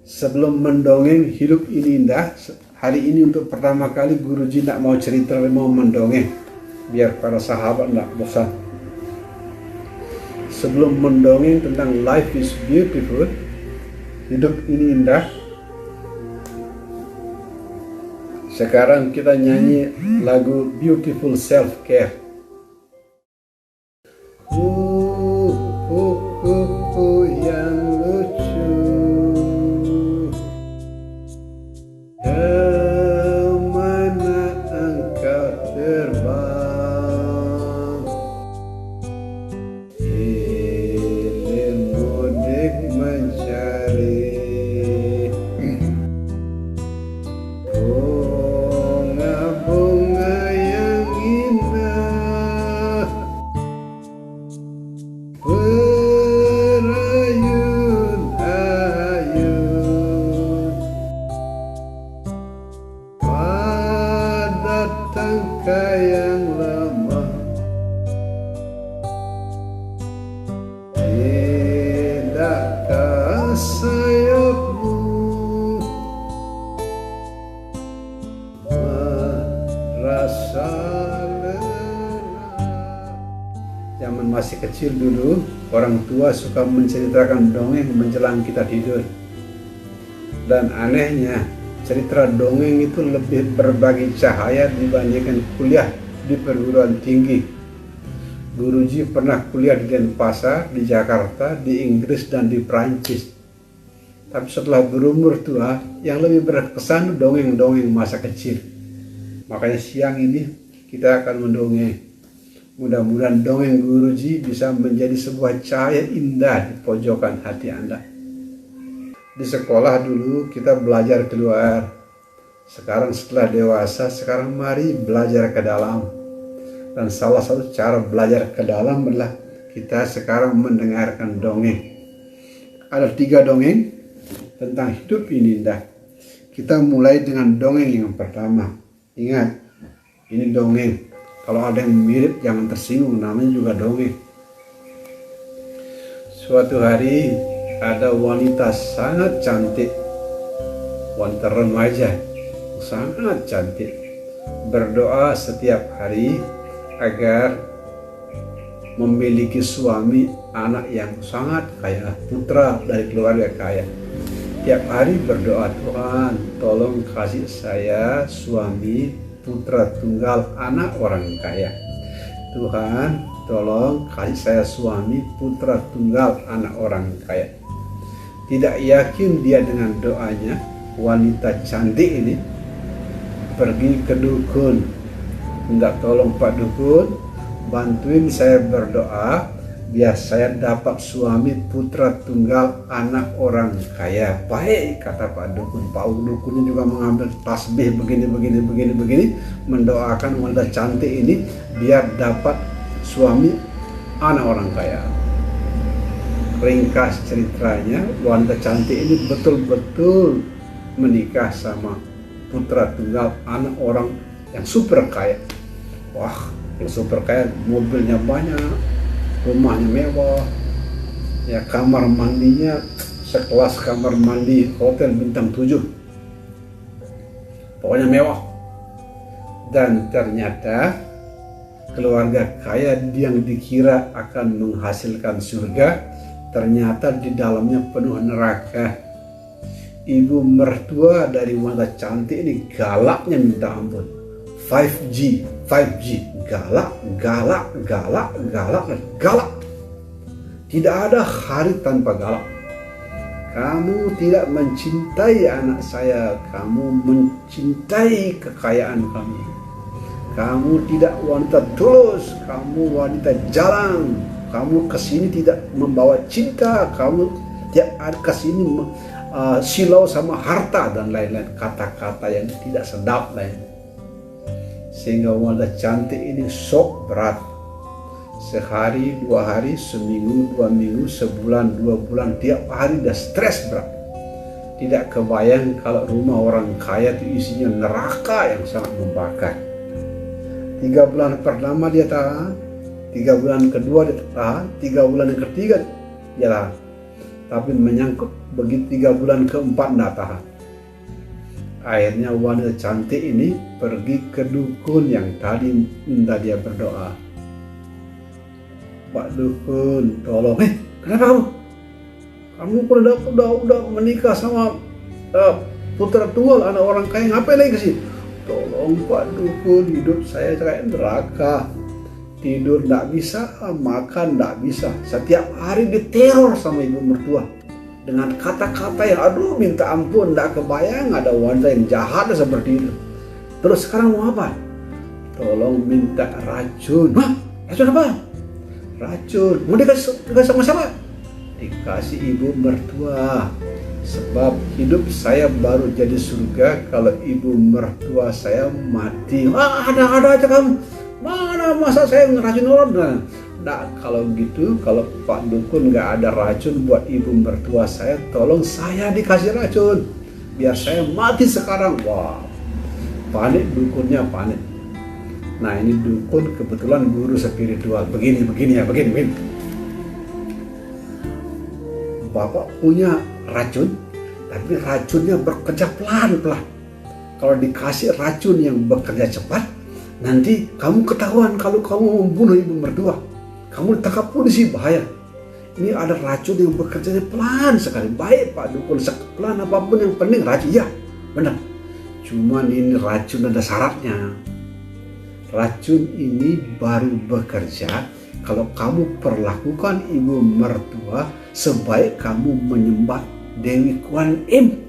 Sebelum mendongeng Hidup Ini Indah, hari ini untuk pertama kali Guruji nak mau cerita, mau mendongeng, biar para sahabat nak bosan. Sebelum mendongeng tentang Life is Beautiful, Hidup Ini Indah, sekarang kita nyanyi lagu Beautiful Self Care. Yang lucu, kemana engkau terbang? Hilir mudik mencari bunga-bunga yang indah, berayun-ayun pada tangkai yang lemah. Tidakkah sayapmu merasa lelah? Zaman masih kecil dulu, orang tua suka menceritakan dongeng menjelang kita tidur. Dan anehnya, cerita dongeng itu lebih berbagi cahaya dibandingkan kuliah di perguruan tinggi. Guruji pernah kuliah di Denpasar, di Jakarta, di Inggris, dan di Prancis. Tapi setelah berumur tua, yang lebih berkesan dongeng-dongeng masa kecil. Makanya siang ini kita akan mendongeng. Mudah-mudahan dongeng Guruji bisa menjadi sebuah cahaya indah di pojokan hati Anda. Di sekolah dulu kita belajar keluar. Sekarang setelah dewasa, sekarang mari belajar ke dalam. Dan salah satu cara belajar ke dalam adalah kita sekarang mendengarkan dongeng. Ada 3 dongeng tentang hidup ini indah. Kita mulai dengan dongeng yang pertama. Ingat, ini dongeng. Kalau ada yang mirip jangan tersinggung, namanya juga dongeng. Suatu hari ada wanita sangat cantik, wanita remaja sangat cantik, berdoa setiap hari agar memiliki suami anak yang sangat kaya, putra dari keluarga kaya. Tiap hari berdoa, Tuhan tolong kasih saya suami putra tunggal anak orang kaya. Tuhan tolong kasih saya suami putra tunggal anak orang kaya. Tidak yakin dia dengan doanya, wanita cantik ini pergi ke dukun. Minta tolong Pak Dukun, bantuin saya berdoa biar saya dapat suami putra tunggal anak orang kaya. Baik, kata Pak Dukun. Pak Dukunnya juga mengambil tasbih begini, mendoakan wanita cantik ini biar dapat suami anak orang kaya. Ringkas ceritanya, wanita cantik ini betul-betul menikah sama putra tunggal anak orang yang super kaya. Wah, yang super kaya, mobilnya banyak, rumahnya mewah, ya kamar mandinya sekelas kamar mandi hotel bintang 7, pokoknya mewah. Dan ternyata keluarga kaya yang dikira akan menghasilkan surga, ternyata di dalamnya penuh neraka. Ibu mertua dari wanita cantik ini galaknya minta ampun. 5G, galak. Tidak ada hari tanpa galak. Kamu tidak mencintai anak saya, kamu mencintai kekayaan kami. Kamu tidak wanita tulus, kamu wanita jalan. Kamu kesini tidak membawa cinta, kamu tiap hari kesini silau sama harta dan lain-lain, kata-kata yang tidak sedap lain. Sehingga wanita cantik ini sok berat. Sehari, 2 hari, seminggu, 2 minggu, sebulan, 2 bulan, tiap hari udah stres berat. Tidak kebayang kalau rumah orang kaya itu isinya neraka yang sangat membakar. 3 bulan pertama dia tahan, 3 bulan kedua dia tahan, 3 bulan yang ketiga dia tahan. tapi menyangkut begitu 3 bulan keempat nggak tahan. Akhirnya wanita cantik ini pergi ke dukun yang tadi minta dia berdoa. Pak dukun, tolong. Kenapa kamu? Kamu udah menikah sama putra tunggal anak orang kaya, ngapain lagi kesini? Tolong Pak dukun, hidup saya kayak neraka. Tidur nggak bisa, makan nggak bisa. Setiap hari diteror sama ibu mertua dengan kata-kata yang aduh minta ampun, nggak kebayang ada wanita yang jahat seperti itu. Terus sekarang mau apa? Tolong minta racun. Hah? Racun apa? Racun. Mau dikasih sama siapa? Dikasih ibu mertua. Sebab hidup saya baru jadi surga kalau ibu mertua saya mati. Ada aja kamu. Mana masa saya ngeracun orang? Nah, kalau gitu, kalau Pak Dukun nggak ada racun buat ibu mertua saya, tolong saya dikasih racun. Biar saya mati sekarang. Wah, panik dukunnya, panik. Nah, ini dukun kebetulan guru spiritual. Begini. Bapak punya racun, tapi racunnya bekerja pelan-pelan. Kalau dikasih racun yang bekerja cepat, nanti kamu ketahuan kalau kamu membunuh ibu mertua. Kamu ditangkap polisi, bahaya. Ini ada racun yang bekerjanya pelan sekali. Baik Pak Dukun, pelan apapun yang penting racun. Ya, benar. Cuman ini racun ada syaratnya. Racun ini baru bekerja kalau kamu perlakukan ibu mertua sebaik kamu menyembah Dewi Kuan Im.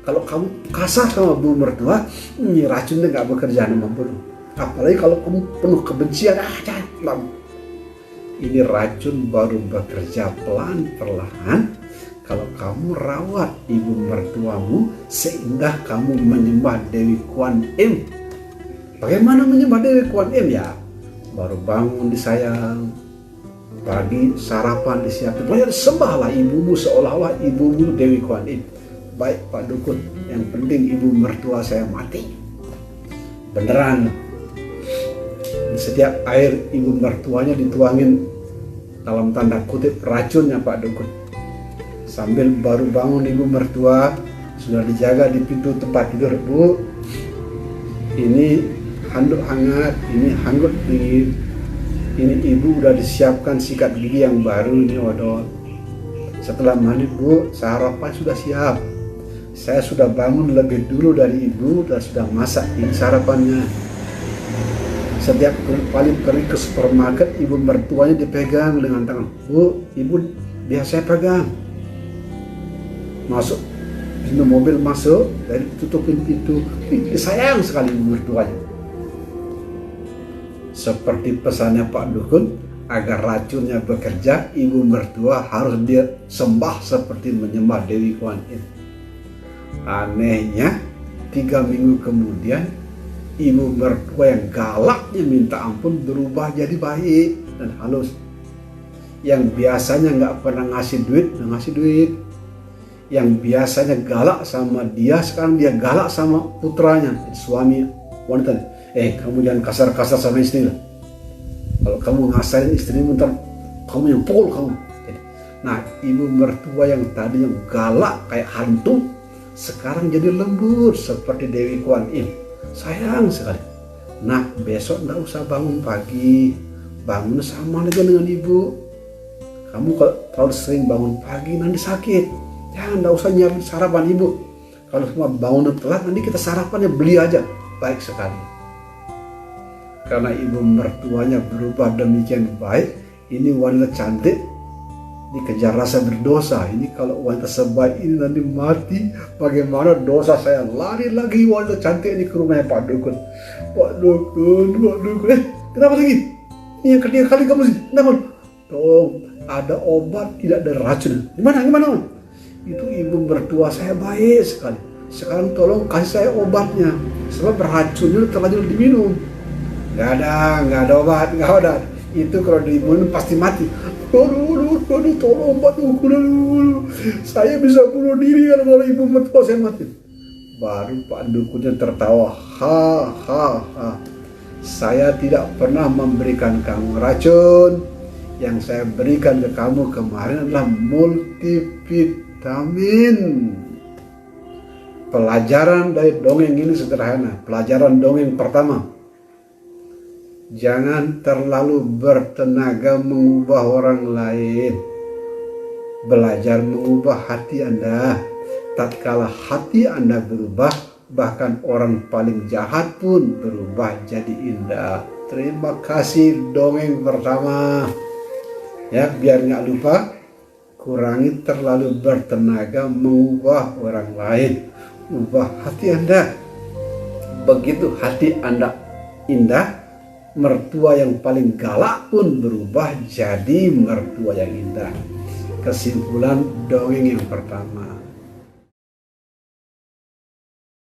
Kalau kamu kasar sama ibu mertua, ini racunnya nggak bekerja membunuh. Apalagi kalau kamu penuh kebencian, jangan. Ini racun baru bekerja pelan-perlahan kalau kamu rawat ibu mertuamu sehingga kamu menyembah Dewi Kuan Im. Bagaimana menyembah Dewi Kuan Im? Ya, baru bangun disayang, pagi sarapan disiapin, pokoknya sembahlah ibumu seolah-olah ibumu Dewi Kuan Im. Baik Pak Dukun, yang penting ibu mertua saya mati. Beneran. Setiap air ibu mertuanya dituangin dalam tanda kutip racunnya Pak Dukun. Sambil baru bangun ibu mertua, sudah dijaga di pintu tempat tidur. Bu, ini handuk hangat, ini handuk dingin. Ini ibu udah disiapkan sikat gigi yang baru ini odol. Setelah mandi Bu, sarapan sudah siap. Saya sudah bangun lebih dulu dari ibu dan sudah masak ini sarapannya. Setiap kali pergi ke supermarket, ibu mertuanya dipegang dengan tangan. Bu, ibu biar saya pegang. Masuk pintu mobil, masuk, dari tutupin pintu. Sayang sekali ibu mertuanya. Seperti pesannya Pak Dukun, agar racunnya bekerja, ibu mertua harus dia sembah seperti menyembah Dewi Kuan Im. Anehnya, 3 minggu kemudian, ibu mertua yang galaknya minta ampun berubah jadi baik dan halus. Yang biasanya nggak pernah ngasih duit. Yang biasanya galak sama dia, sekarang dia galak sama putranya, suami wanita. Kamu jangan kasar-kasar sama istri. Kalau kamu ngasarin istrimu, ntar kamu yang pukul kamu. Nah, ibu mertua yang tadinya galak kayak hantu, sekarang jadi lembut seperti Dewi Kuan Im. Sayang sekali. Nah, besok nggak usah bangun pagi, bangun sama aja dengan ibu. Kamu kalau terlalu sering bangun pagi nanti sakit. Jangan, nggak usah nyiapin sarapan ibu. Kalau semua bangun telat nanti kita sarapannya beli aja. Baik sekali. Karena ibu mertuanya berubah demikian baik, ini wanita cantik dikejar rasa berdosa. Ini kalau wanita sebaik ini nanti mati, bagaimana dosa saya? Lari lagi wanita cantik ini ke rumahnya Pak Dukun. Pak Dukun. Kenapa lagi? Ini yang ketiga kali kamu sih. Kenapa? Tolong, ada obat tidak ada racun. Gimana? Itu ibu mertua saya baik sekali. Sekarang tolong kasih saya obatnya. Sebab racunnya terlanjur diminum. Nggak ada obat. Itu kalau diminum pasti mati. Aduh, tolong Pak Dukun. Saya bisa bunuh diri kalau ibu mertua saya mati. Baru Pak Dukunnya tertawa. Ha. Saya tidak pernah memberikan kamu racun. yang saya berikan ke kamu kemarin adalah multivitamin. Pelajaran dari dongeng ini sederhana. Pelajaran dongeng pertama, jangan terlalu bertenaga mengubah orang lain. Belajar mengubah hati Anda. Tatkala hati Anda berubah, bahkan orang paling jahat pun berubah jadi indah. Terima kasih dongeng pertama. Ya, biar nggak lupa, kurangi terlalu bertenaga mengubah orang lain. Ubah hati Anda. Begitu hati Anda indah, mertua yang paling galak pun berubah jadi mertua yang indah. Kesimpulan dongeng yang pertama,